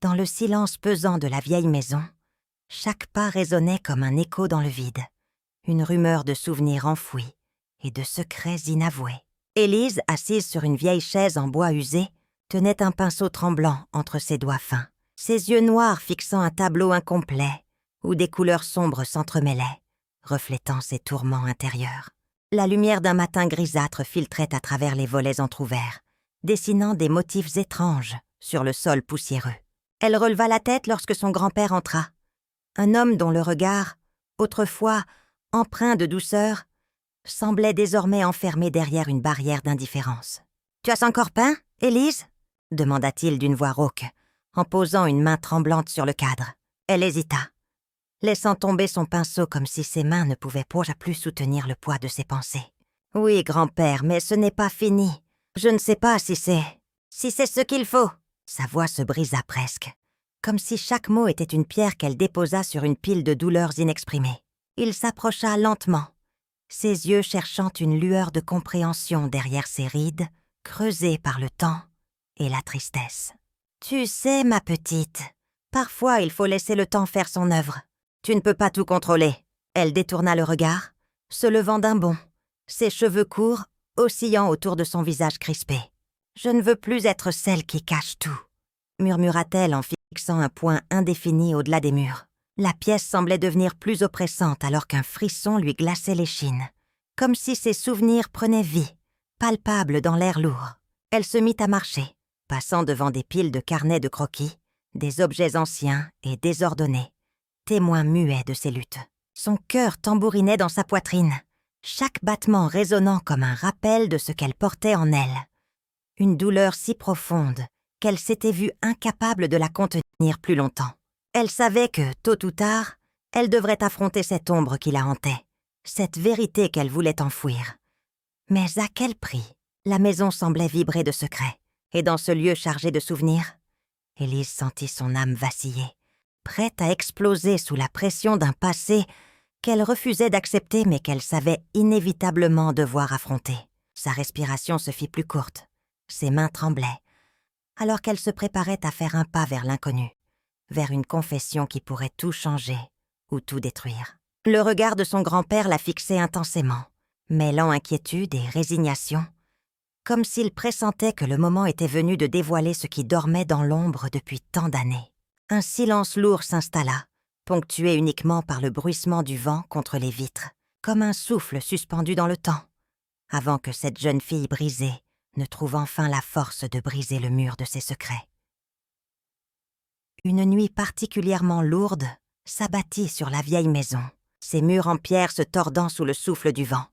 Dans le silence pesant de la vieille maison, chaque pas résonnait comme un écho dans le vide, une rumeur de souvenirs enfouis et de secrets inavoués. Élise, assise sur une vieille chaise en bois usé, tenait un pinceau tremblant entre ses doigts fins, ses yeux noirs fixant un tableau incomplet où des couleurs sombres s'entremêlaient, reflétant ses tourments intérieurs. La lumière d'un matin grisâtre filtrait à travers les volets entr'ouverts, dessinant des motifs étranges sur le sol poussiéreux. Elle releva la tête lorsque son grand-père entra. Un homme dont le regard, autrefois empreint de douceur, semblait désormais enfermé derrière une barrière d'indifférence. « Tu as encore peint, Élise ?» demanda-t-il d'une voix rauque, en posant une main tremblante sur le cadre. Elle hésita, laissant tomber son pinceau comme si ses mains ne pouvaient déjà plus soutenir le poids de ses pensées. « Oui, grand-père, mais ce n'est pas fini. Je ne sais pas si c'est ce qu'il faut. » Sa voix se brisa presque, comme si chaque mot était une pierre qu'elle déposa sur une pile de douleurs inexprimées. Il s'approcha lentement, ses yeux cherchant une lueur de compréhension derrière ses rides, creusées par le temps et la tristesse. « Tu sais, ma petite, parfois il faut laisser le temps faire son œuvre. Tu ne peux pas tout contrôler. » Elle détourna le regard, se levant d'un bond, ses cheveux courts oscillant autour de son visage crispé. « Je ne veux plus être celle qui cache tout, » murmura-t-elle en fixant un point indéfini au-delà des murs. La pièce semblait devenir plus oppressante alors qu'un frisson lui glaçait l'échine, comme si ses souvenirs prenaient vie, palpables dans l'air lourd. Elle se mit à marcher, passant devant des piles de carnets de croquis, des objets anciens et désordonnés, témoins muets de ses luttes. Son cœur tambourinait dans sa poitrine, chaque battement résonnant comme un rappel de ce qu'elle portait en elle. Une douleur si profonde qu'elle s'était vue incapable de la contenir plus longtemps. Elle savait que, tôt ou tard, elle devrait affronter cette ombre qui la hantait, cette vérité qu'elle voulait enfouir. Mais à quel prix? La maison semblait vibrer de secrets, et dans ce lieu chargé de souvenirs, Élise sentit son âme vaciller, prête à exploser sous la pression d'un passé qu'elle refusait d'accepter mais qu'elle savait inévitablement devoir affronter. Sa respiration se fit plus courte, ses mains tremblaient, alors qu'elle se préparait à faire un pas vers l'inconnu, vers une confession qui pourrait tout changer ou tout détruire. Le regard de son grand-père la fixait intensément, mêlant inquiétude et résignation, comme s'il pressentait que le moment était venu de dévoiler ce qui dormait dans l'ombre depuis tant d'années. Un silence lourd s'installa, ponctué uniquement par le bruissement du vent contre les vitres, comme un souffle suspendu dans le temps, avant que cette jeune fille brisée ne trouve enfin la force de briser le mur de ses secrets. Une nuit particulièrement lourde s'abattit sur la vieille maison, ses murs en pierre se tordant sous le souffle du vent,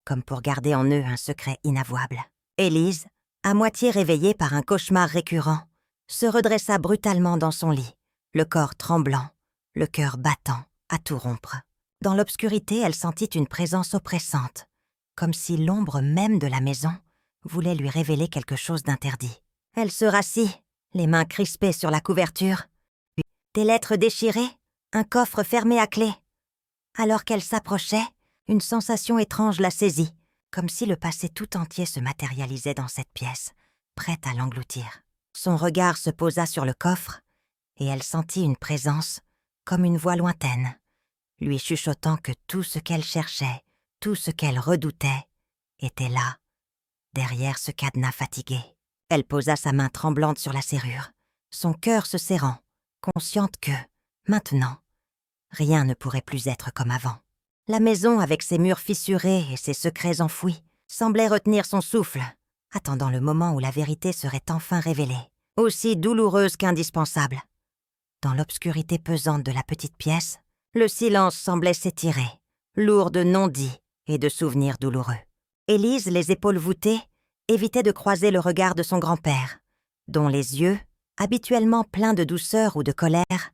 comme pour garder en eux un secret inavouable. Élise, à moitié réveillée par un cauchemar récurrent, se redressa brutalement dans son lit, le corps tremblant, le cœur battant, à tout rompre. Dans l'obscurité, elle sentit une présence oppressante, comme si l'ombre même de la maison voulait lui révéler quelque chose d'interdit. Elle se rassit, les mains crispées sur la couverture, puis des lettres déchirées, un coffre fermé à clé. Alors qu'elle s'approchait, une sensation étrange la saisit, comme si le passé tout entier se matérialisait dans cette pièce, prête à l'engloutir. Son regard se posa sur le coffre, et elle sentit une présence, comme une voix lointaine, lui chuchotant que tout ce qu'elle cherchait, tout ce qu'elle redoutait, était là, derrière ce cadenas fatigué. Elle posa sa main tremblante sur la serrure, son cœur se serrant, consciente que, maintenant, rien ne pourrait plus être comme avant. La maison, avec ses murs fissurés et ses secrets enfouis, semblait retenir son souffle, attendant le moment où la vérité serait enfin révélée, aussi douloureuse qu'indispensable. Dans l'obscurité pesante de la petite pièce, le silence semblait s'étirer, lourd de non-dits et de souvenirs douloureux. Élise, les épaules voûtées, évitait de croiser le regard de son grand-père, dont les yeux, habituellement pleins de douceur ou de colère,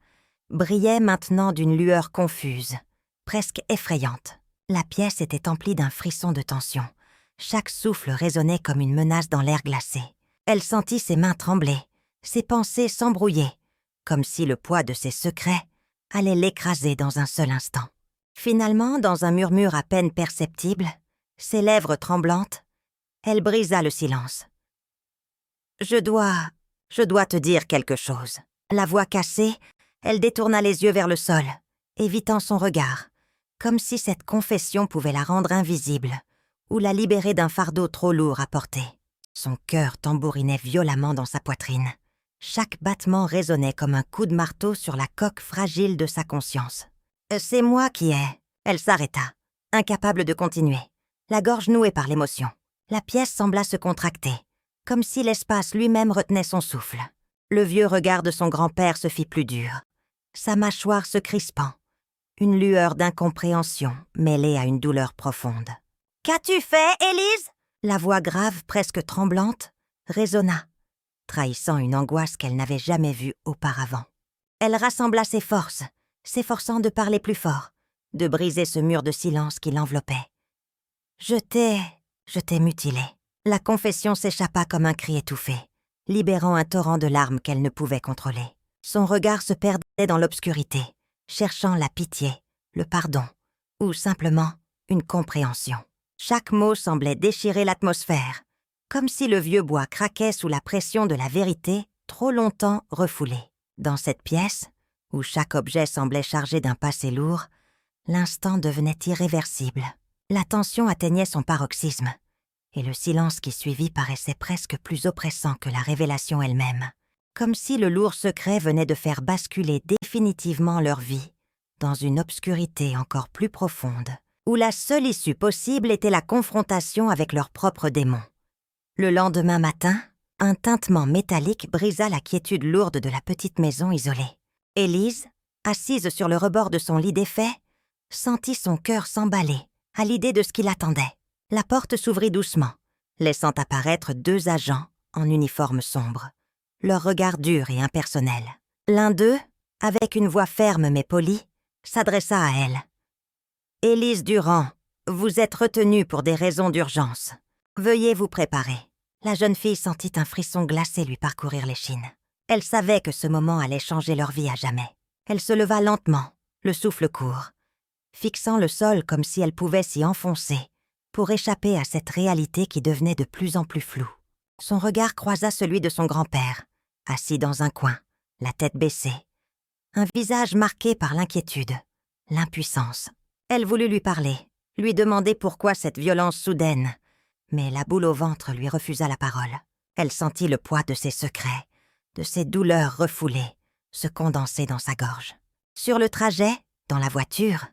brillaient maintenant d'une lueur confuse, presque effrayante. La pièce était emplie d'un frisson de tension. Chaque souffle résonnait comme une menace dans l'air glacé. Elle sentit ses mains trembler, ses pensées s'embrouiller, comme si le poids de ses secrets allait l'écraser dans un seul instant. Finalement, dans un murmure à peine perceptible, ses lèvres tremblantes, elle brisa le silence. « Je dois te dire quelque chose. » La voix cassée, elle détourna les yeux vers le sol, évitant son regard, comme si cette confession pouvait la rendre invisible ou la libérer d'un fardeau trop lourd à porter. Son cœur tambourinait violemment dans sa poitrine. Chaque battement résonnait comme un coup de marteau sur la coque fragile de sa conscience. « C'est moi qui ai... » Elle s'arrêta, incapable de continuer, la gorge nouée par l'émotion. La pièce sembla se contracter, comme si l'espace lui-même retenait son souffle. Le vieux regard de son grand-père se fit plus dur, sa mâchoire se crispant, une lueur d'incompréhension mêlée à une douleur profonde. « Qu'as-tu fait, Élise ?» La voix grave, presque tremblante, résonna, trahissant une angoisse qu'elle n'avait jamais vue auparavant. Elle rassembla ses forces, s'efforçant de parler plus fort, de briser ce mur de silence qui l'enveloppait. « Je t'ai mutilé. » La confession s'échappa comme un cri étouffé, libérant un torrent de larmes qu'elle ne pouvait contrôler. Son regard se perdait dans l'obscurité, cherchant la pitié, le pardon, ou simplement une compréhension. Chaque mot semblait déchirer l'atmosphère, comme si le vieux bois craquait sous la pression de la vérité trop longtemps refoulée. Dans cette pièce, où chaque objet semblait chargé d'un passé lourd, l'instant devenait irréversible. La tension atteignait son paroxysme, et le silence qui suivit paraissait presque plus oppressant que la révélation elle-même, comme si le lourd secret venait de faire basculer définitivement leur vie dans une obscurité encore plus profonde, où la seule issue possible était la confrontation avec leurs propres démons. Le lendemain matin, un tintement métallique brisa la quiétude lourde de la petite maison isolée. Élise, assise sur le rebord de son lit défait, sentit son cœur s'emballer à l'idée de ce qui l'attendait. La porte s'ouvrit doucement, laissant apparaître 2 agents en uniforme sombre, leur regard dur et impersonnel. L'un d'eux, avec une voix ferme mais polie, s'adressa à elle. « Élise Durand, vous êtes retenue pour des raisons d'urgence. Veuillez vous préparer. » La jeune fille sentit un frisson glacé lui parcourir l'échine. Elle savait que ce moment allait changer leur vie à jamais. Elle se leva lentement, le souffle court, fixant le sol comme si elle pouvait s'y enfoncer pour échapper à cette réalité qui devenait de plus en plus floue. Son regard croisa celui de son grand-père, assis dans un coin, la tête baissée, un visage marqué par l'inquiétude, l'impuissance. Elle voulut lui parler, lui demander pourquoi cette violence soudaine, mais la boule au ventre lui refusa la parole. Elle sentit le poids de ses secrets, de ses douleurs refoulées, se condenser dans sa gorge. Sur le trajet, dans la voiture,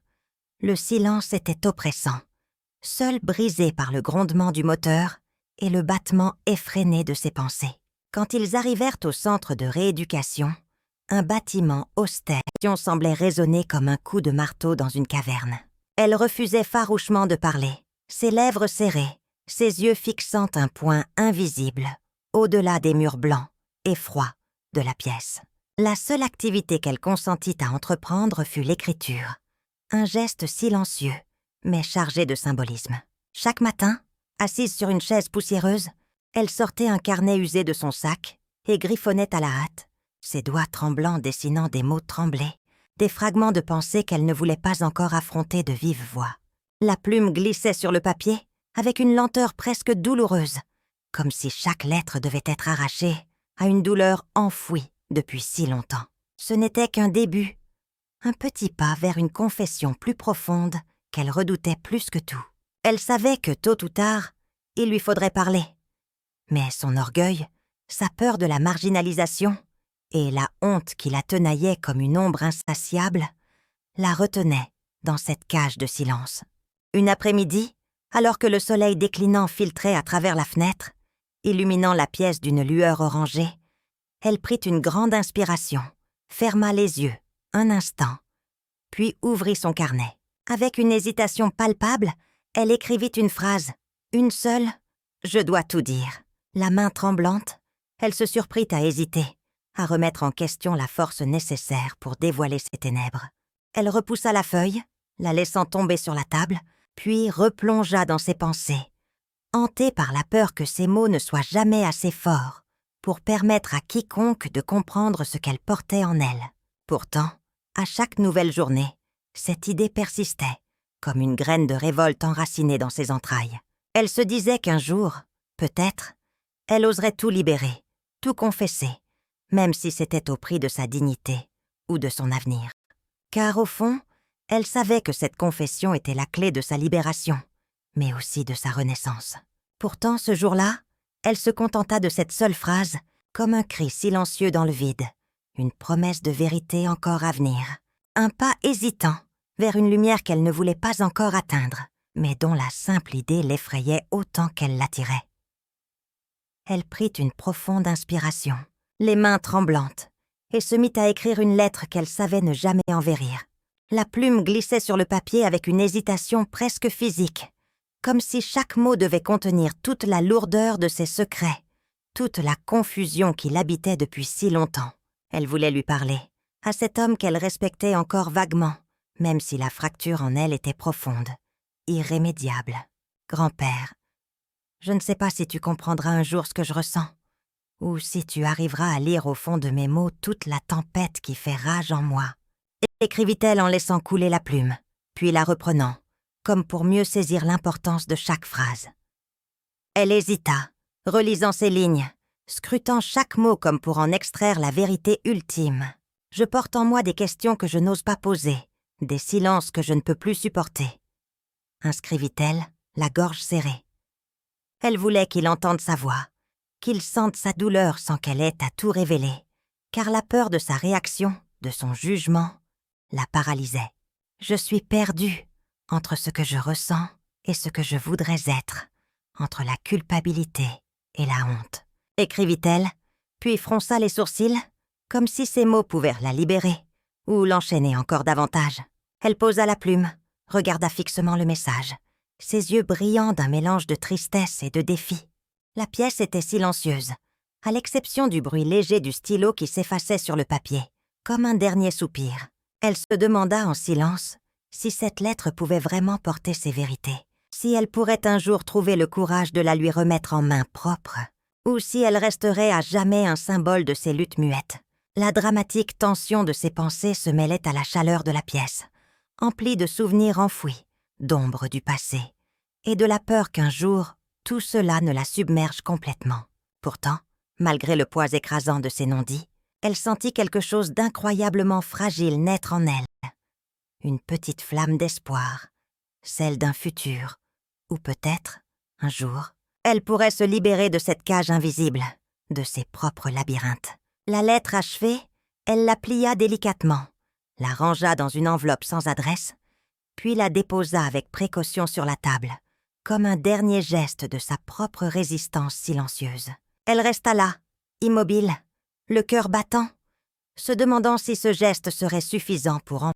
le silence était oppressant, seul brisé par le grondement du moteur et le battement effréné de ses pensées. Quand ils arrivèrent au centre de rééducation, un bâtiment austère semblait résonner comme un coup de marteau dans une caverne. Elle refusait farouchement de parler, ses lèvres serrées, ses yeux fixant un point invisible, au-delà des murs blancs et froids de la pièce. La seule activité qu'elle consentit à entreprendre fut l'écriture, un geste silencieux, mais chargé de symbolisme. Chaque matin, assise sur une chaise poussiéreuse, elle sortait un carnet usé de son sac et griffonnait à la hâte, ses doigts tremblants dessinant des mots tremblés, des fragments de pensée qu'elle ne voulait pas encore affronter de vive voix. La plume glissait sur le papier avec une lenteur presque douloureuse, comme si chaque lettre devait être arrachée à une douleur enfouie depuis si longtemps. Ce n'était qu'un début, un petit pas vers une confession plus profonde qu'elle redoutait plus que tout. Elle savait que tôt ou tard, il lui faudrait parler. Mais son orgueil, sa peur de la marginalisation et la honte qui la tenaillait comme une ombre insatiable, la retenaient dans cette cage de silence. Une après-midi, alors que le soleil déclinant filtrait à travers la fenêtre, illuminant la pièce d'une lueur orangée, elle prit une grande inspiration, ferma les yeux un instant, puis ouvrit son carnet. Avec une hésitation palpable, elle écrivit une phrase, une seule, « Je dois tout dire ». La main tremblante, elle se surprit à hésiter, à remettre en question la force nécessaire pour dévoiler ses ténèbres. Elle repoussa la feuille, la laissant tomber sur la table, puis replongea dans ses pensées, hantée par la peur que ces mots ne soient jamais assez forts pour permettre à quiconque de comprendre ce qu'elle portait en elle. Pourtant, à chaque nouvelle journée, cette idée persistait, comme une graine de révolte enracinée dans ses entrailles. Elle se disait qu'un jour, peut-être, elle oserait tout libérer, tout confesser, même si c'était au prix de sa dignité ou de son avenir. Car au fond, elle savait que cette confession était la clé de sa libération, mais aussi de sa renaissance. Pourtant, ce jour-là, elle se contenta de cette seule phrase, comme un cri silencieux dans le vide, une promesse de vérité encore à venir, un pas hésitant vers une lumière qu'elle ne voulait pas encore atteindre, mais dont la simple idée l'effrayait autant qu'elle l'attirait. Elle prit une profonde inspiration, les mains tremblantes, et se mit à écrire une lettre qu'elle savait ne jamais envérir. La plume glissait sur le papier avec une hésitation presque physique, comme si chaque mot devait contenir toute la lourdeur de ses secrets, toute la confusion qui l'habitait depuis si longtemps. Elle voulait lui parler, à cet homme qu'elle respectait encore vaguement, même si la fracture en elle était profonde, irrémédiable. Grand-père, je ne sais pas si tu comprendras un jour ce que je ressens, ou si tu arriveras à lire au fond de mes mots toute la tempête qui fait rage en moi. Écrivit-elle en laissant couler la plume, puis la reprenant, comme pour mieux saisir l'importance de chaque phrase. Elle hésita, relisant ces lignes, scrutant chaque mot comme pour en extraire la vérité ultime. Je porte en moi des questions que je n'ose pas poser, des silences que je ne peux plus supporter. Inscrivit-elle, la gorge serrée. Elle voulait qu'il entende sa voix, qu'il sente sa douleur sans qu'elle ait à tout révéler, car la peur de sa réaction, de son jugement, la paralysait. Je suis perdue entre ce que je ressens et ce que je voudrais être, entre la culpabilité et la honte. Écrivit-elle, puis fronça les sourcils, comme si ces mots pouvaient la libérer, ou l'enchaîner encore davantage. Elle posa la plume, regarda fixement le message, ses yeux brillants d'un mélange de tristesse et de défi. La pièce était silencieuse, à l'exception du bruit léger du stylo qui s'effaçait sur le papier, comme un dernier soupir. Elle se demanda en silence si cette lettre pouvait vraiment porter ses vérités, si elle pourrait un jour trouver le courage de la lui remettre en main propre, ou si elle resterait à jamais un symbole de ses luttes muettes. La dramatique tension de ses pensées se mêlait à la chaleur de la pièce, emplie de souvenirs enfouis, d'ombres du passé, et de la peur qu'un jour, tout cela ne la submerge complètement. Pourtant, malgré le poids écrasant de ses non-dits, elle sentit quelque chose d'incroyablement fragile naître en elle. Une petite flamme d'espoir, celle d'un futur, ou peut-être, un jour, elle pourrait se libérer de cette cage invisible, de ses propres labyrinthes. La lettre achevée, elle la plia délicatement, la rangea dans une enveloppe sans adresse, puis la déposa avec précaution sur la table, comme un dernier geste de sa propre résistance silencieuse. Elle resta là, immobile, le cœur battant, se demandant si ce geste serait suffisant pour en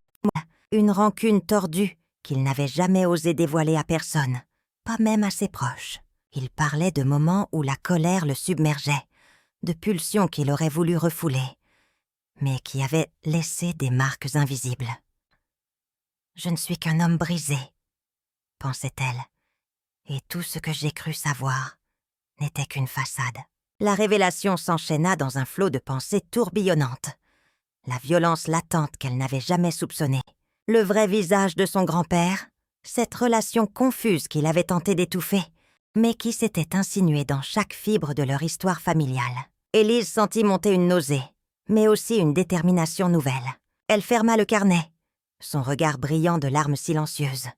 une rancune tordue qu'il n'avait jamais osé dévoiler à personne, pas même à ses proches. Il parlait de moments où la colère le submergeait, de pulsions qu'il aurait voulu refouler, mais qui avaient laissé des marques invisibles. « Je ne suis qu'un homme brisé, » pensait-elle, et tout ce que j'ai cru savoir n'était qu'une façade. La révélation s'enchaîna dans un flot de pensées tourbillonnantes, la violence latente qu'elle n'avait jamais soupçonnée, le vrai visage de son grand-père, cette relation confuse qu'il avait tenté d'étouffer, mais qui s'était insinuée dans chaque fibre de leur histoire familiale. Élise sentit monter une nausée, mais aussi une détermination nouvelle. Elle ferma le carnet, son regard brillant de larmes silencieuses,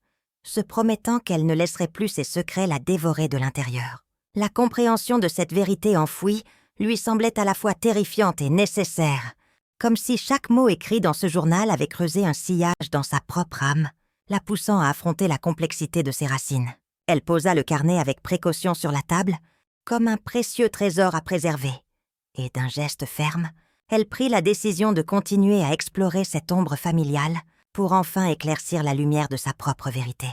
se promettant qu'elle ne laisserait plus ses secrets la dévorer de l'intérieur. La compréhension de cette vérité enfouie lui semblait à la fois terrifiante et nécessaire, comme si chaque mot écrit dans ce journal avait creusé un sillage dans sa propre âme, la poussant à affronter la complexité de ses racines. Elle posa le carnet avec précaution sur la table, comme un précieux trésor à préserver, et d'un geste ferme, elle prit la décision de continuer à explorer cette ombre familiale pour enfin éclaircir la lumière de sa propre vérité.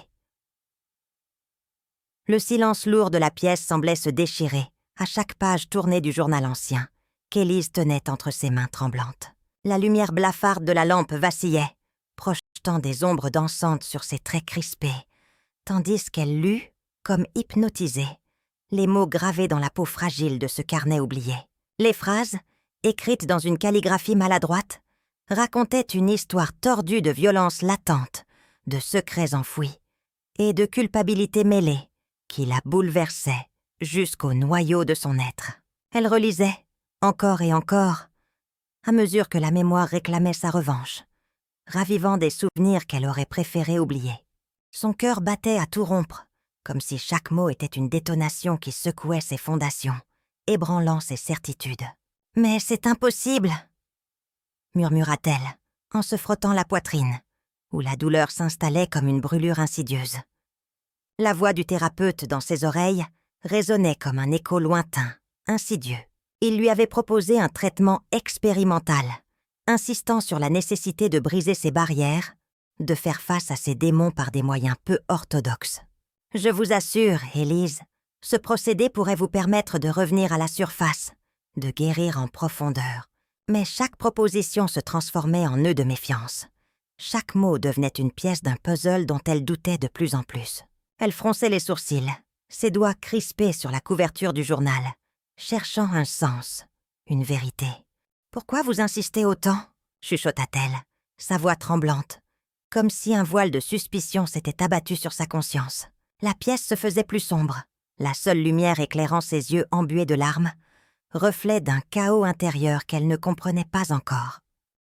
Le silence lourd de la pièce semblait se déchirer à chaque page tournée du journal ancien, qu'Élise tenait entre ses mains tremblantes. La lumière blafarde de la lampe vacillait, projetant des ombres dansantes sur ses traits crispés, tandis qu'elle lut, comme hypnotisée, les mots gravés dans la peau fragile de ce carnet oublié. Les phrases, écrites dans une calligraphie maladroite, racontaient une histoire tordue de violences latentes, de secrets enfouis et de culpabilité mêlée qui la bouleversait jusqu'au noyau de son être. Elle relisait, encore et encore, à mesure que la mémoire réclamait sa revanche, ravivant des souvenirs qu'elle aurait préféré oublier. Son cœur battait à tout rompre, comme si chaque mot était une détonation qui secouait ses fondations, ébranlant ses certitudes. « Mais c'est impossible !» murmura-t-elle, en se frottant la poitrine, où la douleur s'installait comme une brûlure insidieuse. La voix du thérapeute dans ses oreilles résonnait comme un écho lointain, insidieux. Il lui avait proposé un traitement expérimental, insistant sur la nécessité de briser ses barrières, de faire face à ses démons par des moyens peu orthodoxes. « Je vous assure, Élise, ce procédé pourrait vous permettre de revenir à la surface, de guérir en profondeur. » Mais chaque proposition se transformait en nœud de méfiance. Chaque mot devenait une pièce d'un puzzle dont elle doutait de plus en plus. Elle fronçait les sourcils, ses doigts crispés sur la couverture du journal, cherchant un sens, une vérité. « Pourquoi vous insistez autant ?» chuchota-t-elle, sa voix tremblante, comme si un voile de suspicion s'était abattu sur sa conscience. La pièce se faisait plus sombre, la seule lumière éclairant ses yeux embués de larmes, reflet d'un chaos intérieur qu'elle ne comprenait pas encore.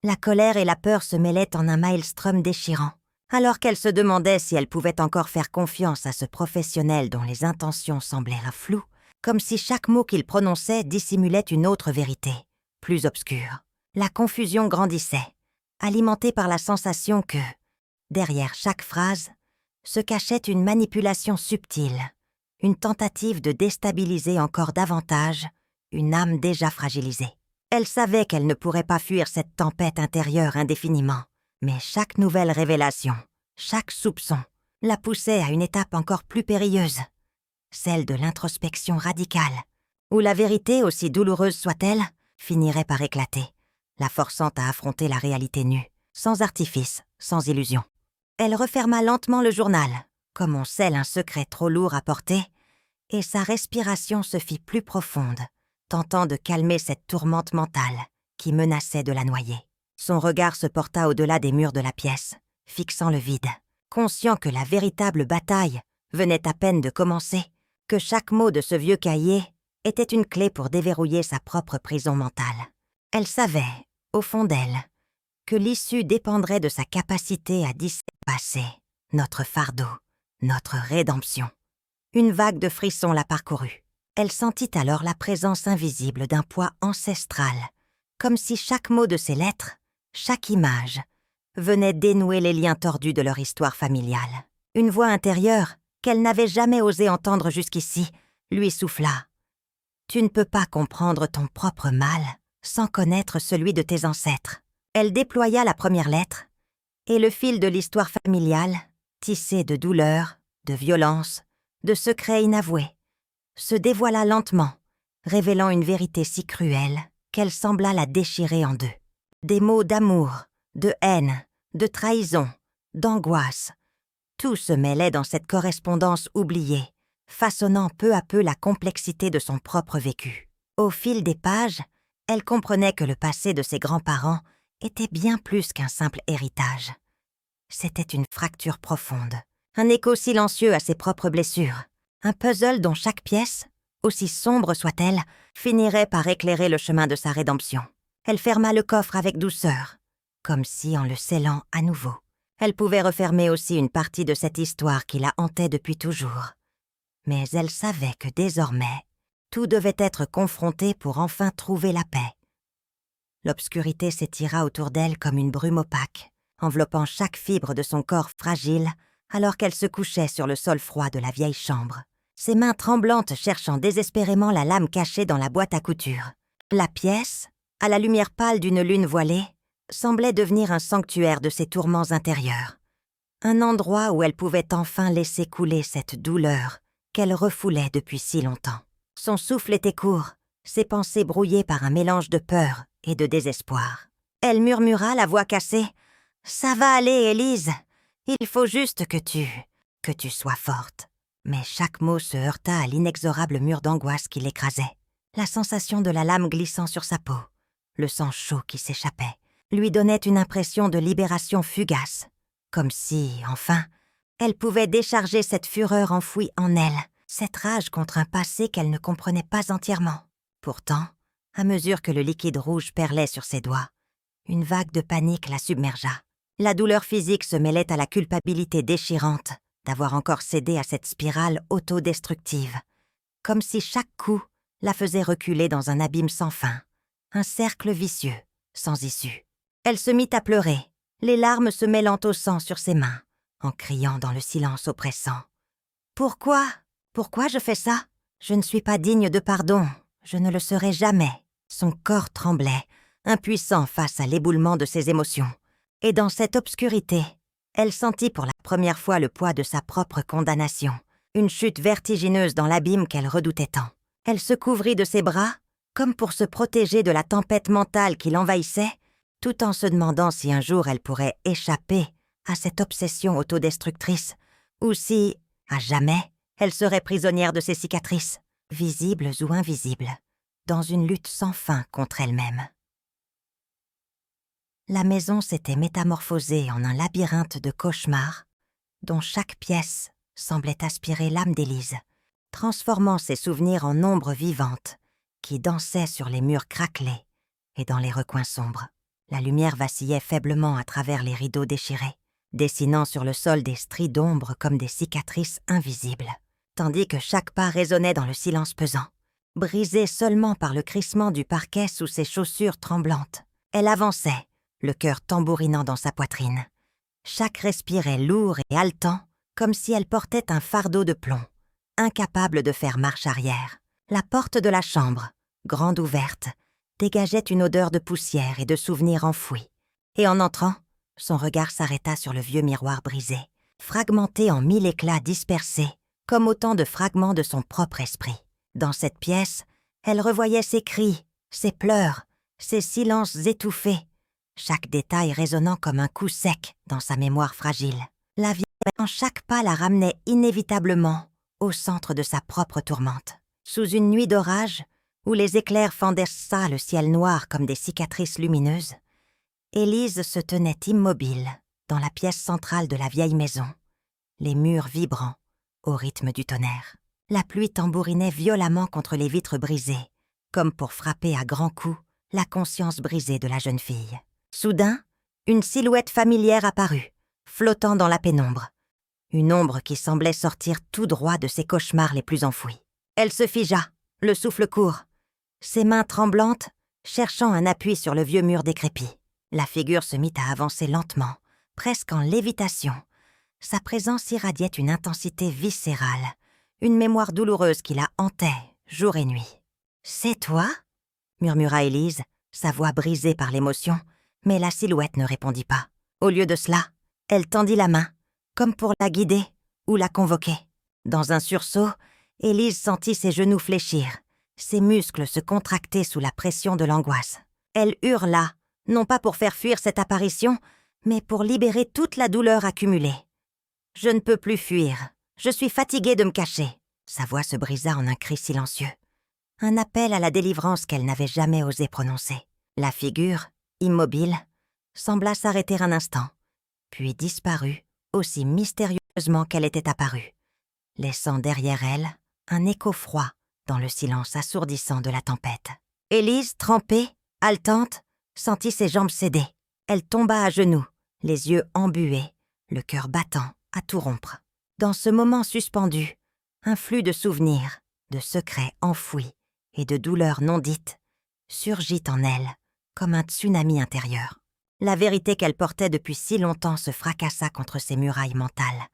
La colère et la peur se mêlaient en un maelstrom déchirant, alors qu'elle se demandait si elle pouvait encore faire confiance à ce professionnel dont les intentions semblaient floues, comme si chaque mot qu'il prononçait dissimulait une autre vérité, plus obscure. La confusion grandissait, alimentée par la sensation que, derrière chaque phrase, se cachait une manipulation subtile, une tentative de déstabiliser encore davantage une âme déjà fragilisée. Elle savait qu'elle ne pourrait pas fuir cette tempête intérieure indéfiniment, mais chaque nouvelle révélation, chaque soupçon, la poussait à une étape encore plus périlleuse, celle de l'introspection radicale, où la vérité, aussi douloureuse soit-elle, finirait par éclater, la forçant à affronter la réalité nue, sans artifice, sans illusion. Elle referma lentement le journal, comme on scelle un secret trop lourd à porter, et sa respiration se fit plus profonde, tentant de calmer cette tourmente mentale qui menaçait de la noyer. Son regard se porta au-delà des murs de la pièce, fixant le vide, conscient que la véritable bataille venait à peine de commencer, que chaque mot de ce vieux cahier était une clé pour déverrouiller sa propre prison mentale. Elle savait, au fond d'elle, que l'issue dépendrait de sa capacité à discerner le passé, notre fardeau, notre rédemption. Une vague de frissons la parcourut. Elle sentit alors la présence invisible d'un poids ancestral, comme si chaque mot de ses lettres, chaque image, venait dénouer les liens tordus de leur histoire familiale. Une voix intérieure, qu'elle n'avait jamais osé entendre jusqu'ici, lui souffla. « Tu ne peux pas comprendre ton propre mal sans connaître celui de tes ancêtres. » Elle déploya la première lettre, et le fil de l'histoire familiale, tissé de douleur, de violence, de secrets inavoués, se dévoila lentement, révélant une vérité si cruelle qu'elle sembla la déchirer en deux. Des mots d'amour, de haine, de trahison, d'angoisse, tout se mêlait dans cette correspondance oubliée, façonnant peu à peu la complexité de son propre vécu. Au fil des pages, elle comprenait que le passé de ses grands-parents était bien plus qu'un simple héritage. C'était une fracture profonde, un écho silencieux à ses propres blessures, un puzzle dont chaque pièce, aussi sombre soit-elle, finirait par éclairer le chemin de sa rédemption. Elle ferma le coffre avec douceur, comme si, en le scellant à nouveau, elle pouvait refermer aussi une partie de cette histoire qui la hantait depuis toujours. Mais elle savait que désormais, tout devait être confronté pour enfin trouver la paix. L'obscurité s'étira autour d'elle comme une brume opaque, enveloppant chaque fibre de son corps fragile alors qu'elle se couchait sur le sol froid de la vieille chambre, ses mains tremblantes cherchant désespérément la lame cachée dans la boîte à couture. La pièce, à la lumière pâle d'une lune voilée, semblait devenir un sanctuaire de ses tourments intérieurs, un endroit où elle pouvait enfin laisser couler cette douleur qu'elle refoulait depuis si longtemps. Son souffle était court, ses pensées brouillées par un mélange de peur et de désespoir. Elle murmura, la voix cassée, « Ça va aller, Élise. Il faut juste que tu sois forte. » Mais chaque mot se heurta à l'inexorable mur d'angoisse qui l'écrasait. La sensation de la lame glissant sur sa peau, le sang chaud qui s'échappait, lui donnait une impression de libération fugace, comme si, enfin, elle pouvait décharger cette fureur enfouie en elle, cette rage contre un passé qu'elle ne comprenait pas entièrement. Pourtant, à mesure que le liquide rouge perlait sur ses doigts, Une vague de panique la submergea. La douleur physique se mêlait à la culpabilité déchirante d'avoir encore cédé à cette spirale autodestructive, comme si chaque coup la faisait reculer dans un abîme sans fin, un cercle vicieux, sans issue. Elle se mit à pleurer, les larmes se mêlant au sang sur ses mains, en criant dans le silence oppressant. « Pourquoi? Pourquoi je fais ça? Je ne suis pas digne de pardon, je ne le serai jamais. » Son corps tremblait, impuissant face à l'éboulement de ses émotions. Et dans cette obscurité, elle sentit pour la première fois le poids de sa propre condamnation, une chute vertigineuse dans l'abîme qu'elle redoutait tant. Elle se couvrit de ses bras, comme pour se protéger de la tempête mentale qui l'envahissait, tout en se demandant si un jour elle pourrait échapper à cette obsession autodestructrice, ou si, à jamais, elle serait prisonnière de ses cicatrices, visibles ou invisibles, dans une lutte sans fin contre elle-même. La maison s'était métamorphosée en un labyrinthe de cauchemars, dont chaque pièce semblait aspirer l'âme d'Élise, transformant ses souvenirs en ombres vivantes qui dansaient sur les murs craquelés et dans les recoins sombres. La lumière vacillait faiblement à travers les rideaux déchirés, dessinant sur le sol des stries d'ombre comme des cicatrices invisibles, tandis que chaque pas résonnait dans le silence pesant. Brisée seulement par le crissement du parquet sous ses chaussures tremblantes, elle avançait, le cœur tambourinant dans sa poitrine. Chaque respire est lourd et haletant, comme si elle portait un fardeau de plomb, incapable de faire marche arrière. La porte de la chambre, grande ouverte, dégageait une odeur de poussière et de souvenirs enfouis. Et en entrant, son regard s'arrêta sur le vieux miroir brisé, fragmenté en 1000 éclats dispersés, comme autant de fragments de son propre esprit. Dans cette pièce, elle revoyait ses cris, ses pleurs, ses silences étouffés, chaque détail résonnant comme un coup sec dans sa mémoire fragile. La vie, en chaque pas, la ramenait inévitablement au centre de sa propre tourmente. Sous une nuit d'orage, où les éclairs fendaient ça le ciel noir comme des cicatrices lumineuses, Élise se tenait immobile dans la pièce centrale de la vieille maison, les murs vibrant au rythme du tonnerre. La pluie tambourinait violemment contre les vitres brisées, comme pour frapper à grands coups la conscience brisée de la jeune fille. Soudain, une silhouette familière apparut, flottant dans la pénombre. Une ombre qui semblait sortir tout droit de ses cauchemars les plus enfouis. Elle se figea, le souffle court, ses mains tremblantes, cherchant un appui sur le vieux mur décrépit. La figure se mit à avancer lentement, presque en lévitation. Sa présence irradiait une intensité viscérale, une mémoire douloureuse qui la hantait jour et nuit. « C'est toi ?» murmura Élise, sa voix brisée par l'émotion, mais la silhouette ne répondit pas. Au lieu de cela, elle tendit la main, comme pour la guider ou la convoquer. Dans un sursaut, Élise sentit ses genoux fléchir, ses muscles se contracter sous la pression de l'angoisse. Elle hurla, non pas pour faire fuir cette apparition, mais pour libérer toute la douleur accumulée. « Je ne peux plus fuir, je suis fatiguée de me cacher. » Sa voix se brisa en un cri silencieux, un appel à la délivrance qu'elle n'avait jamais osé prononcer. La figure, immobile, sembla s'arrêter un instant, puis disparut aussi mystérieusement qu'elle était apparue, laissant derrière elle un écho froid dans le silence assourdissant de la tempête. Élise, trempée, haletante, sentit ses jambes céder. Elle tomba à genoux, les yeux embués, le cœur battant à tout rompre. Dans ce moment suspendu, un flux de souvenirs, de secrets enfouis et de douleurs non dites surgit en elle comme un tsunami intérieur. La vérité qu'elle portait depuis si longtemps se fracassa contre ses murailles mentales,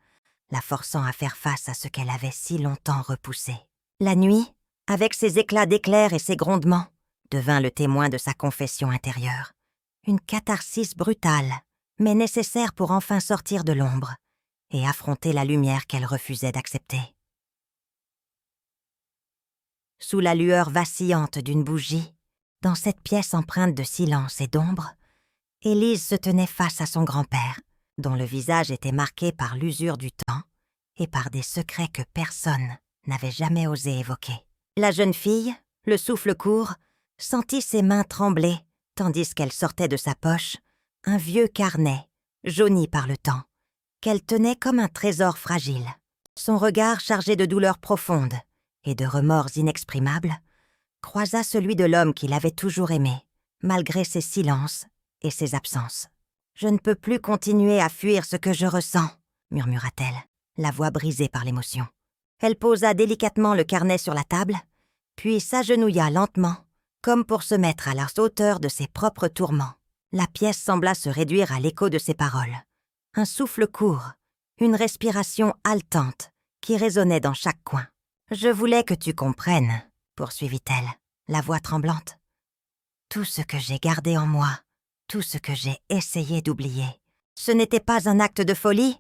la forçant à faire face à ce qu'elle avait si longtemps repoussé. La nuit, avec ses éclats d'éclairs et ses grondements, devint le témoin de sa confession intérieure. Une catharsis brutale, mais nécessaire pour enfin sortir de l'ombre et affronter la lumière qu'elle refusait d'accepter. Sous la lueur vacillante d'une bougie, dans cette pièce empreinte de silence et d'ombre, Élise se tenait face à son grand-père, dont le visage était marqué par l'usure du temps et par des secrets que personne n'avait jamais osé évoquer. La jeune fille, le souffle court, sentit ses mains trembler, tandis qu'elle sortait de sa poche un vieux carnet, jauni par le temps, qu'elle tenait comme un trésor fragile. Son regard chargé de douleurs profondes et de remords inexprimables croisa celui de l'homme qui l'avait toujours aimé, malgré ses silences et ses absences. « Je ne peux plus continuer à fuir ce que je ressens, » murmura-t-elle, la voix brisée par l'émotion. Elle posa délicatement le carnet sur la table, puis s'agenouilla lentement, comme pour se mettre à la hauteur de ses propres tourments. La pièce sembla se réduire à l'écho de ses paroles. Un souffle court, une respiration haletante qui résonnait dans chaque coin. « Je voulais que tu comprennes, » poursuivit-elle, la voix tremblante. « Tout ce que j'ai gardé en moi, tout ce que j'ai essayé d'oublier, ce n'était pas un acte de folie,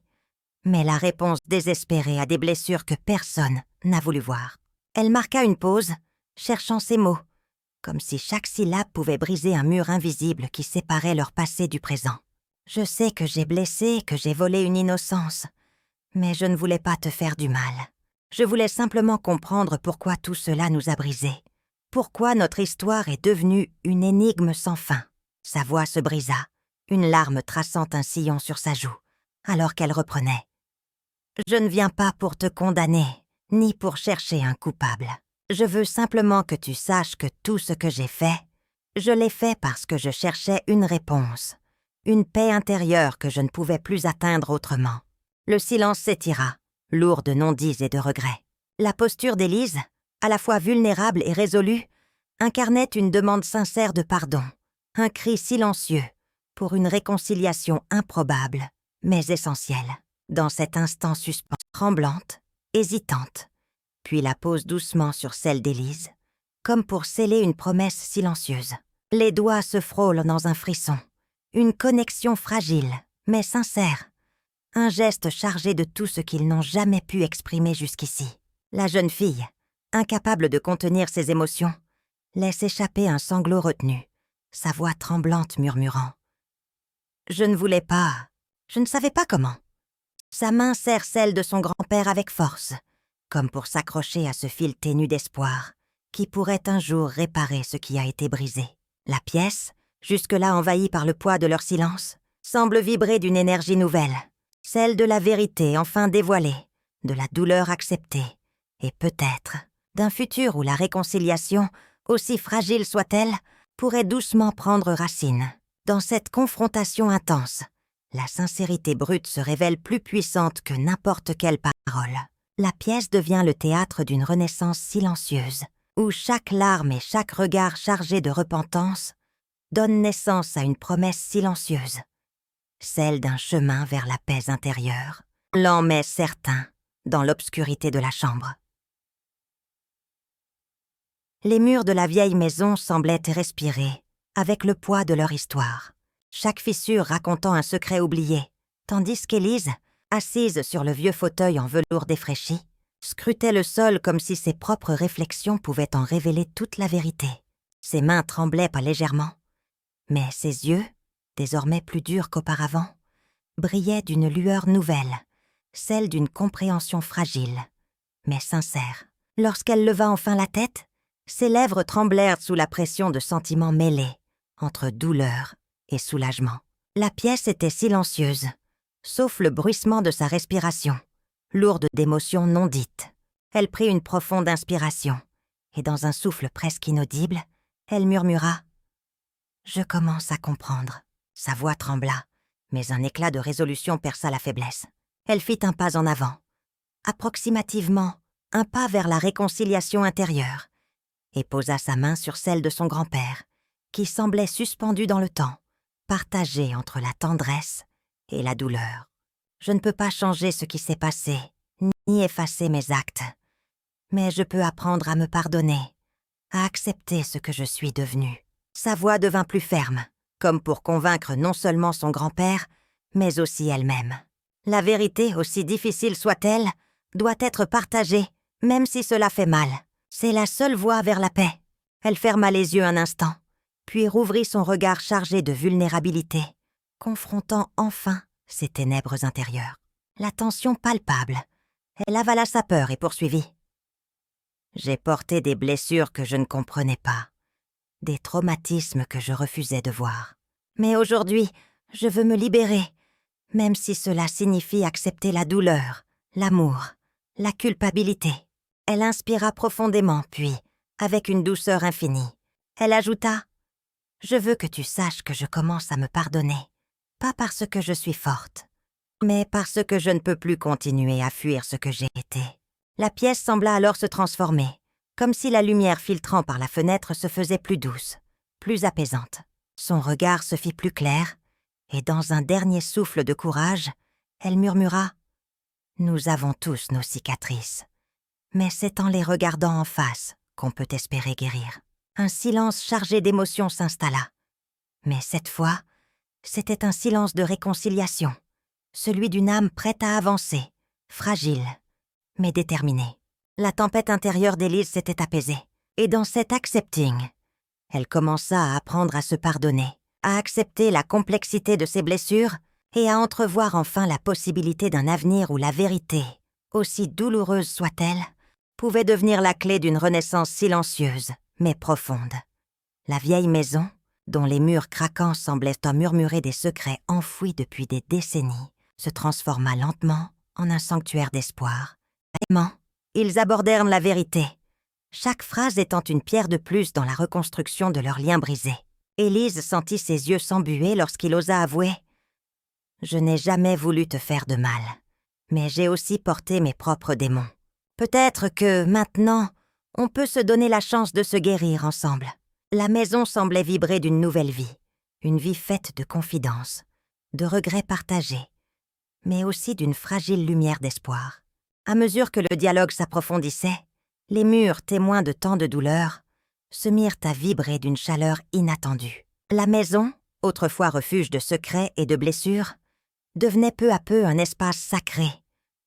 mais la réponse désespérée à des blessures que personne n'a voulu voir. » Elle marqua une pause, cherchant ses mots, comme si chaque syllabe pouvait briser un mur invisible qui séparait leur passé du présent. « Je sais que j'ai blessé, que j'ai volé une innocence, mais je ne voulais pas te faire du mal. Je voulais simplement comprendre pourquoi tout cela nous a brisés. Pourquoi notre histoire est devenue une énigme sans fin. » Sa voix se brisa, une larme traçant un sillon sur sa joue, alors qu'elle reprenait. « Je ne viens pas pour te condamner, ni pour chercher un coupable. Je veux simplement que tu saches que tout ce que j'ai fait, je l'ai fait parce que je cherchais une réponse, une paix intérieure que je ne pouvais plus atteindre autrement. » Le silence s'étira, lourd de non-dits et de regrets. La posture d'Élise, à la fois vulnérable et résolue, incarnait une demande sincère de pardon, un cri silencieux pour une réconciliation improbable, mais essentielle. Dans cet instant suspendu, tremblante, hésitante, puis la pose doucement sur celle d'Élise, comme pour sceller une promesse silencieuse. Les doigts se frôlent dans un frisson, une connexion fragile, mais sincère, un geste chargé de tout ce qu'ils n'ont jamais pu exprimer jusqu'ici. La jeune fille, incapable de contenir ses émotions, laisse échapper un sanglot retenu, sa voix tremblante murmurant. « Je ne voulais pas, je ne savais pas comment. » Sa main serre celle de son grand-père avec force, comme pour s'accrocher à ce fil ténu d'espoir, qui pourrait un jour réparer ce qui a été brisé. La pièce, jusque-là envahie par le poids de leur silence, semble vibrer d'une énergie nouvelle, celle de la vérité enfin dévoilée, de la douleur acceptée, et peut-être d'un futur où la réconciliation, aussi fragile soit-elle, pourrait doucement prendre racine. Dans cette confrontation intense, la sincérité brute se révèle plus puissante que n'importe quelle parole. La pièce devient le théâtre d'une renaissance silencieuse, où chaque larme et chaque regard chargé de repentance donne naissance à une promesse silencieuse, celle d'un chemin vers la paix intérieure, lent mais certain, dans l'obscurité de la chambre. Les murs de la vieille maison semblaient respirer, avec le poids de leur histoire, chaque fissure racontant un secret oublié, tandis qu'Élise, assise sur le vieux fauteuil en velours défraîchi, scrutait le sol comme si ses propres réflexions pouvaient en révéler toute la vérité. Ses mains tremblaient pas légèrement, mais ses yeux, désormais plus durs qu'auparavant, brillaient d'une lueur nouvelle, celle d'une compréhension fragile, mais sincère. Lorsqu'elle leva enfin la tête, ses lèvres tremblèrent sous la pression de sentiments mêlés, entre douleur et soulagement. La pièce était silencieuse, sauf le bruissement de sa respiration, lourde d'émotions non dites. Elle prit une profonde inspiration, et dans un souffle presque inaudible, elle murmura « Je commence à comprendre ». Sa voix trembla, mais un éclat de résolution perça la faiblesse. Elle fit un pas en avant, approximativement un pas vers la réconciliation intérieure, et posa sa main sur celle de son grand-père, qui semblait suspendu dans le temps, partagé entre la tendresse et la douleur. « Je ne peux pas changer ce qui s'est passé, ni effacer mes actes, mais je peux apprendre à me pardonner, à accepter ce que je suis devenue. » Sa voix devint plus ferme, comme pour convaincre non seulement son grand-père, mais aussi elle-même. La vérité, aussi difficile soit-elle, doit être partagée, même si cela fait mal. C'est la seule voie vers la paix. Elle ferma les yeux un instant, puis rouvrit son regard chargé de vulnérabilité, confrontant enfin ses ténèbres intérieures. La tension palpable. Elle avala sa peur et poursuivit. « J'ai porté des blessures que je ne comprenais pas, des traumatismes que je refusais de voir. Mais aujourd'hui, je veux me libérer, même si cela signifie accepter la douleur, l'amour, la culpabilité. » Elle inspira profondément, puis, avec une douceur infinie, elle ajouta « Je veux que tu saches que je commence à me pardonner, pas parce que je suis forte, mais parce que je ne peux plus continuer à fuir ce que j'ai été. » La pièce sembla alors se transformer, comme si la lumière filtrant par la fenêtre se faisait plus douce, plus apaisante. Son regard se fit plus clair, et dans un dernier souffle de courage, elle murmura « Nous avons tous nos cicatrices, mais c'est en les regardant en face qu'on peut espérer guérir. » Un silence chargé d'émotions s'installa. Mais cette fois, c'était un silence de réconciliation, celui d'une âme prête à avancer, fragile, mais déterminée. La tempête intérieure d'Élise s'était apaisée, et dans cet accepting, elle commença à apprendre à se pardonner, à accepter la complexité de ses blessures et à entrevoir enfin la possibilité d'un avenir où la vérité, aussi douloureuse soit-elle, pouvait devenir la clé d'une renaissance silencieuse, mais profonde. La vieille maison, dont les murs craquants semblaient en murmurer des secrets enfouis depuis des décennies, se transforma lentement en un sanctuaire d'espoir. Aimant, ils abordèrent la vérité, chaque phrase étant une pierre de plus dans la reconstruction de leur lien brisé. Élise sentit ses yeux s'embuer lorsqu'il osa avouer « Je n'ai jamais voulu te faire de mal, mais j'ai aussi porté mes propres démons. Peut-être que, maintenant, on peut se donner la chance de se guérir ensemble. » La maison semblait vibrer d'une nouvelle vie, une vie faite de confidences, de regrets partagés, mais aussi d'une fragile lumière d'espoir. À mesure que le dialogue s'approfondissait, les murs, témoins de tant de douleur, se mirent à vibrer d'une chaleur inattendue. La maison, autrefois refuge de secrets et de blessures, devenait peu à peu un espace sacré,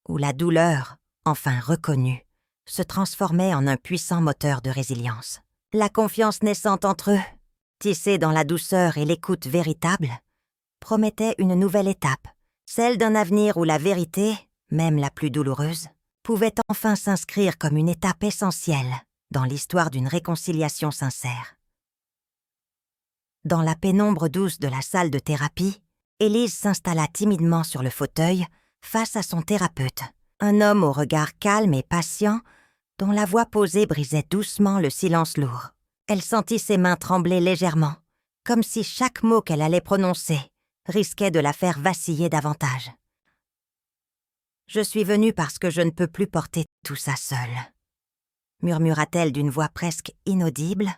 où la douleur, enfin reconnue, se transformait en un puissant moteur de résilience. La confiance naissante entre eux, tissée dans la douceur et l'écoute véritable, promettait une nouvelle étape, celle d'un avenir où la vérité, même la plus douloureuse, pouvait enfin s'inscrire comme une étape essentielle dans l'histoire d'une réconciliation sincère. Dans la pénombre douce de la salle de thérapie, Élise s'installa timidement sur le fauteuil face à son thérapeute, un homme au regard calme et patient dont la voix posée brisait doucement le silence lourd. Elle sentit ses mains trembler légèrement, comme si chaque mot qu'elle allait prononcer risquait de la faire vaciller davantage. « Je suis venue parce que je ne peux plus porter tout ça seule, » murmura-t-elle d'une voix presque inaudible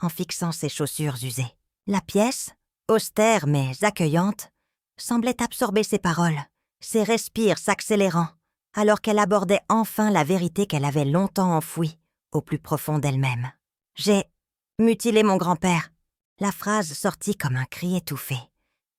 en fixant ses chaussures usées. La pièce, austère mais accueillante, semblait absorber ses paroles, ses respires s'accélérant, alors qu'elle abordait enfin la vérité qu'elle avait longtemps enfouie au plus profond d'elle-même. « J'ai mutilé mon grand-père. » La phrase sortit comme un cri étouffé,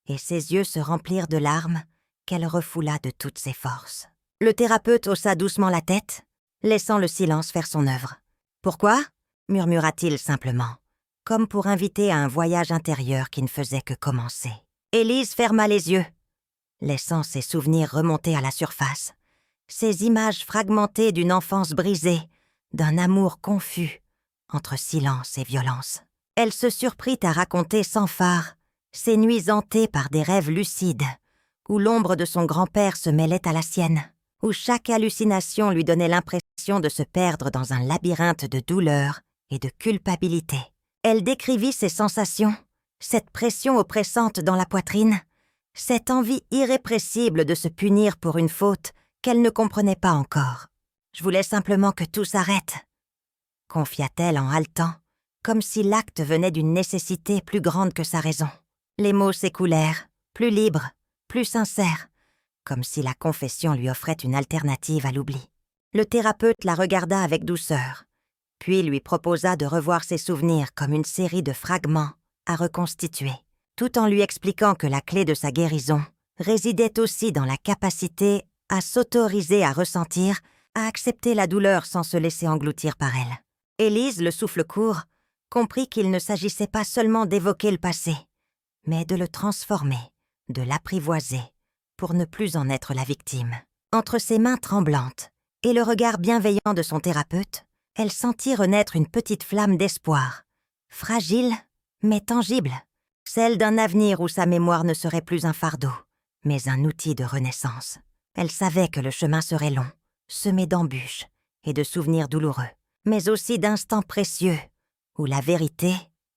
et ses yeux se remplirent de larmes qu'elle refoula de toutes ses forces. Le thérapeute haussa doucement la tête, laissant le silence faire son œuvre. « Pourquoi ?» murmura-t-il simplement, comme pour inviter à un voyage intérieur qui ne faisait que commencer. Élise ferma les yeux, laissant ses souvenirs remonter à la surface, ces images fragmentées d'une enfance brisée, d'un amour confus, entre silence et violence. Elle se surprit à raconter sans phare ces nuits hantées par des rêves lucides, où l'ombre de son grand-père se mêlait à la sienne, où chaque hallucination lui donnait l'impression de se perdre dans un labyrinthe de douleur et de culpabilité. Elle décrivit ses sensations, cette pression oppressante dans la poitrine, cette envie irrépressible de se punir pour une faute qu'elle ne comprenait pas encore. « Je voulais simplement que tout s'arrête, » confia-t-elle en haletant, comme si l'acte venait d'une nécessité plus grande que sa raison. Les mots s'écoulèrent, plus libres, plus sincères, comme si la confession lui offrait une alternative à l'oubli. Le thérapeute la regarda avec douceur, puis lui proposa de revoir ses souvenirs comme une série de fragments à reconstituer, tout en lui expliquant que la clé de sa guérison résidait aussi dans la capacité à s'autoriser à ressentir, à accepter la douleur sans se laisser engloutir par elle. Élise, le souffle court, comprit qu'il ne s'agissait pas seulement d'évoquer le passé, mais de le transformer, de l'apprivoiser, pour ne plus en être la victime. Entre ses mains tremblantes et le regard bienveillant de son thérapeute, elle sentit renaître une petite flamme d'espoir, fragile mais tangible, celle d'un avenir où sa mémoire ne serait plus un fardeau, mais un outil de renaissance. Elle savait que le chemin serait long, semé d'embûches et de souvenirs douloureux, mais aussi d'instants précieux où la vérité,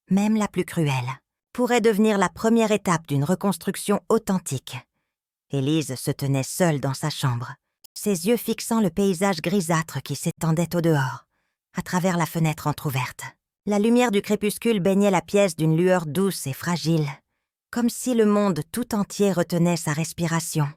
même la plus cruelle, pourrait devenir la première étape d'une reconstruction authentique. Élise se tenait seule dans sa chambre, ses yeux fixant le paysage grisâtre qui s'étendait au dehors, à travers la fenêtre entr'ouverte. La lumière du crépuscule baignait la pièce d'une lueur douce et fragile, comme si le monde tout entier retenait sa respiration,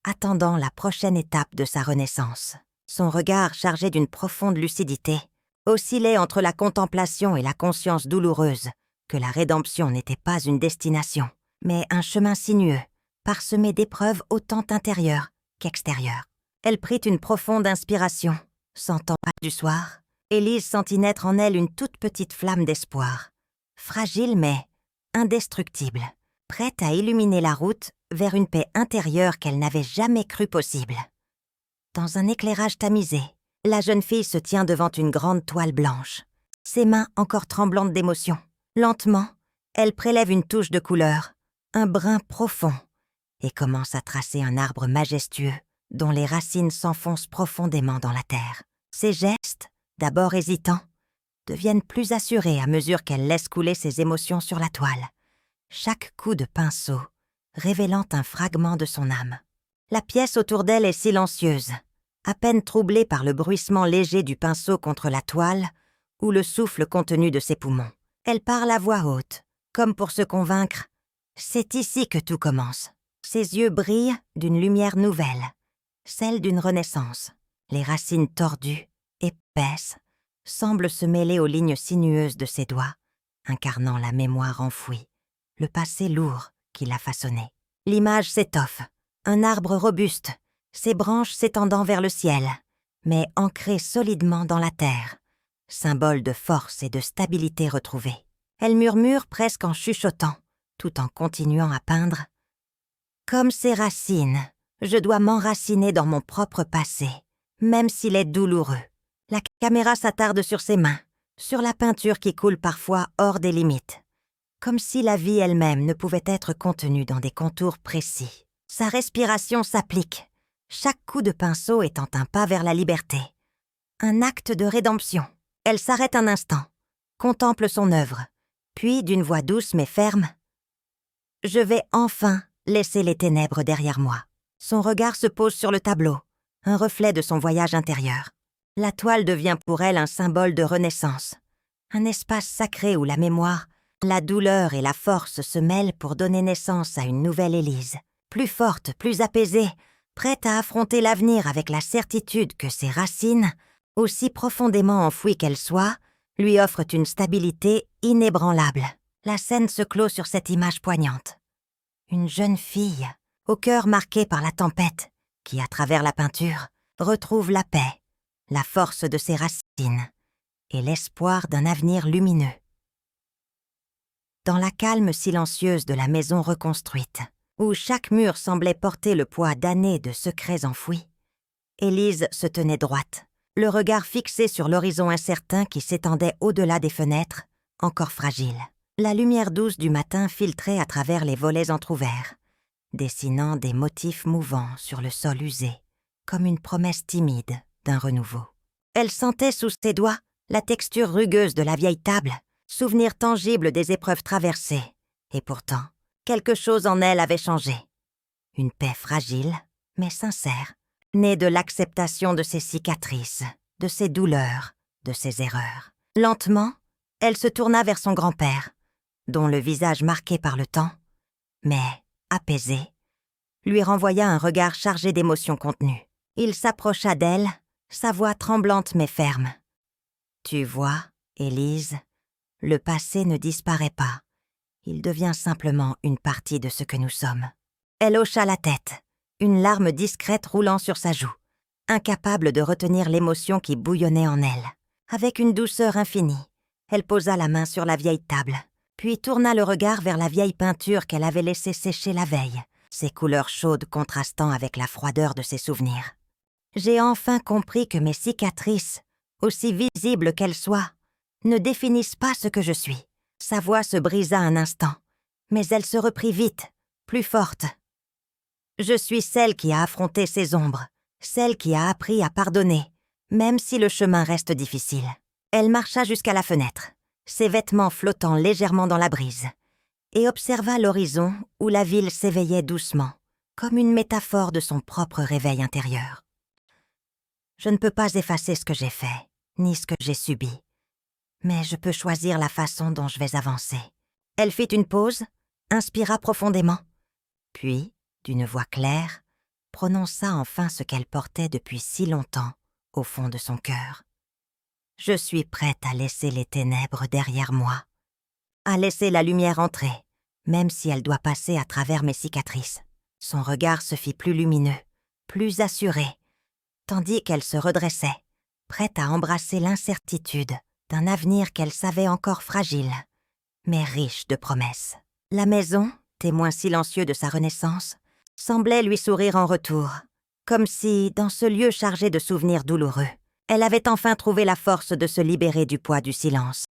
attendant la prochaine étape de sa renaissance. Son regard, chargé d'une profonde lucidité, oscillait entre la contemplation et la conscience douloureuse que la rédemption n'était pas une destination, mais un chemin sinueux, parsemé d'épreuves autant intérieures qu'extérieures. Elle prit une profonde inspiration, sentant pas du soir. Élise sentit naître en elle une toute petite flamme d'espoir, fragile mais indestructible, prête à illuminer la route vers une paix intérieure qu'elle n'avait jamais cru possible. Dans un éclairage tamisé, la jeune fille se tient devant une grande toile blanche, ses mains encore tremblantes d'émotion. Lentement, elle prélève une touche de couleur, un brin profond, et commence à tracer un arbre majestueux dont les racines s'enfoncent profondément dans la terre. Ses gestes, d'abord hésitants, deviennent plus assurés à mesure qu'elle laisse couler ses émotions sur la toile, chaque coup de pinceau révélant un fragment de son âme. La pièce autour d'elle est silencieuse, à peine troublée par le bruissement léger du pinceau contre la toile ou le souffle contenu de ses poumons. Elle parle à voix haute, comme pour se convaincre « c'est ici que tout commence ». Ses yeux brillent d'une lumière nouvelle, celle d'une renaissance. Les racines tordues, épaisses, semblent se mêler aux lignes sinueuses de ses doigts, incarnant la mémoire enfouie, le passé lourd qui l'a façonné. L'image s'étoffe, un arbre robuste, ses branches s'étendant vers le ciel, mais ancré solidement dans la terre, symbole de force et de stabilité retrouvée. Elle murmure presque en chuchotant, tout en continuant à peindre. « Comme ses racines, je dois m'enraciner dans mon propre passé, même s'il est douloureux. » La caméra s'attarde sur ses mains, sur la peinture qui coule parfois hors des limites, comme si la vie elle-même ne pouvait être contenue dans des contours précis. Sa respiration s'applique, chaque coup de pinceau étant un pas vers la liberté. Un acte de rédemption. Elle s'arrête un instant, contemple son œuvre, puis d'une voix douce mais ferme, « Je vais enfin laisser les ténèbres derrière moi. » Son regard se pose sur le tableau, un reflet de son voyage intérieur. La toile devient pour elle un symbole de renaissance, un espace sacré où la mémoire, la douleur et la force se mêlent pour donner naissance à une nouvelle Élise, plus forte, plus apaisée, prête à affronter l'avenir avec la certitude que ses racines, aussi profondément enfouies qu'elles soient, lui offrent une stabilité inébranlable. La scène se clôt sur cette image poignante. Une jeune fille, au cœur marqué par la tempête, qui, à travers la peinture, retrouve la paix, la force de ses racines et l'espoir d'un avenir lumineux. Dans la calme silencieuse de la maison reconstruite, où chaque mur semblait porter le poids d'années de secrets enfouis, Élise se tenait droite, le regard fixé sur l'horizon incertain qui s'étendait au-delà des fenêtres, encore fragile. La lumière douce du matin filtrait à travers les volets entr'ouverts, dessinant des motifs mouvants sur le sol usé, comme une promesse timide d'un renouveau. Elle sentait sous ses doigts la texture rugueuse de la vieille table, souvenir tangible des épreuves traversées, et pourtant, quelque chose en elle avait changé. Une paix fragile, mais sincère, née de l'acceptation de ses cicatrices, de ses douleurs, de ses erreurs. Lentement, elle se tourna vers son grand-père, dont le visage marqué par le temps, mais apaisé, lui renvoya un regard chargé d'émotions contenues. Il s'approcha d'elle, sa voix tremblante mais ferme. « Tu vois, Élise, le passé ne disparaît pas. Il devient simplement une partie de ce que nous sommes. » Elle hocha la tête, une larme discrète roulant sur sa joue, incapable de retenir l'émotion qui bouillonnait en elle. Avec une douceur infinie, elle posa la main sur la vieille table, puis tourna le regard vers la vieille peinture qu'elle avait laissée sécher la veille, ses couleurs chaudes contrastant avec la froideur de ses souvenirs. « J'ai enfin compris que mes cicatrices, aussi visibles qu'elles soient, ne définissent pas ce que je suis. » Sa voix se brisa un instant, mais elle se reprit vite, plus forte. « Je suis celle qui a affronté ses ombres, celle qui a appris à pardonner, même si le chemin reste difficile. » Elle marcha jusqu'à la fenêtre, ses vêtements flottant légèrement dans la brise, et observa l'horizon où la ville s'éveillait doucement, comme une métaphore de son propre réveil intérieur. Je ne peux pas effacer ce que j'ai fait, ni ce que j'ai subi, mais je peux choisir la façon dont je vais avancer. Elle fit une pause, inspira profondément, puis, d'une voix claire, prononça enfin ce qu'elle portait depuis si longtemps au fond de son cœur. Je suis prête à laisser les ténèbres derrière moi, à laisser la lumière entrer, même si elle doit passer à travers mes cicatrices. Son regard se fit plus lumineux, plus assuré, tandis qu'elle se redressait, prête à embrasser l'incertitude d'un avenir qu'elle savait encore fragile, mais riche de promesses. La maison, témoin silencieux de sa renaissance, semblait lui sourire en retour, comme si, dans ce lieu chargé de souvenirs douloureux, elle avait enfin trouvé la force de se libérer du poids du silence.